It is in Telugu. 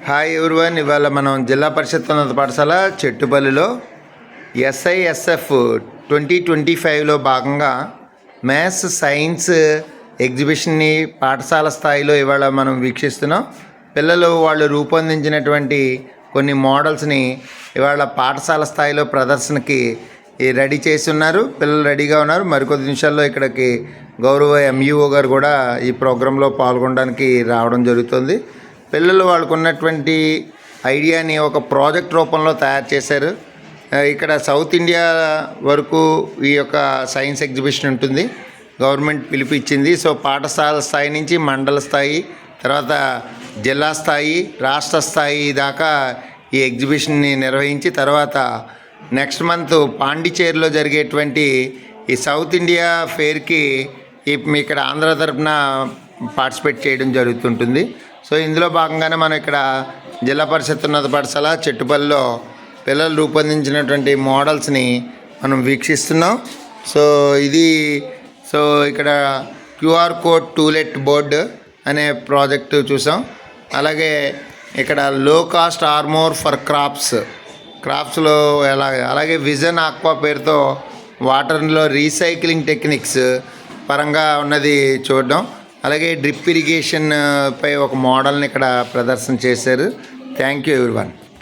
Hi everyone. ఇవాళ మనం జిల్లా పరిషత్ ఉన్నత పాఠశాల చెట్టుపల్లిలో SISF 2025లో భాగంగా మ్యాథ్స్ సైన్స్ ఎగ్జిబిషన్ని పాఠశాల స్థాయిలో ఇవాళ మనం వీక్షిస్తున్నాం. పిల్లలు వాళ్ళు రూపొందించినటువంటి కొన్ని మోడల్స్ని ఇవాళ పాఠశాల స్థాయిలో ప్రదర్శనకి రెడీ చేసి ఉన్నారు. పిల్లలు రెడీగా ఉన్నారు. మరికొద్ది నిమిషాల్లో ఇక్కడికి గౌరవ MUO గారు కూడా ఈ ప్రోగ్రాంలో పాల్గొనడానికి రావడం జరుగుతుంది. పిల్లలు వాళ్ళకు ఉన్నటువంటి ఐడియాని ఒక ప్రాజెక్ట్ రూపంలో తయారు చేశారు. ఇక్కడ సౌత్ ఇండియా వరకు ఈ యొక్క సైన్స్ ఎగ్జిబిషన్ ఉంటుంది. గవర్నమెంట్ పిలుపు ఇచ్చింది. సో పాఠశాల స్థాయి నుంచి మండల స్థాయి, తర్వాత జిల్లా స్థాయి, రాష్ట్ర స్థాయి దాకా ఈ ఎగ్జిబిషన్ని నిర్వహించి తర్వాత నెక్స్ట్ మంత్ పాండిచేరిలో జరిగేటువంటి ఈ సౌత్ ఇండియా ఫేర్కి ఇక్కడ ఆంధ్ర తరఫున పార్టిసిపేట్ చేయడం జరుగుతుంటుంది. సో ఇందులో భాగంగానే మనం ఇక్కడ జిల్లా పరిషత్ ఉన్నత పాఠశాల చెట్టుపల్లిలో పిల్లలు రూపొందించినటువంటి మోడల్స్ని మనం వీక్షిస్తున్నాం. సో ఇక్కడ QR కోడ్ టూలెట్ బోర్డు అనే ప్రాజెక్టు చూసాం. అలాగే ఇక్కడ లో కాస్ట్ ఆర్మోర్ ఫర్ క్రాప్స్లో అలాగే విజన్ ఆక్వా పేరుతో వాటర్లో రీసైక్లింగ్ టెక్నిక్స్ పరంగా ఉన్నది చూడడం. అలాగే డ్రిప్ ఇరిగేషన్ పై ఒక మోడల్ని ఇక్కడ ప్రదర్శన చేశారు. Thank you everyone.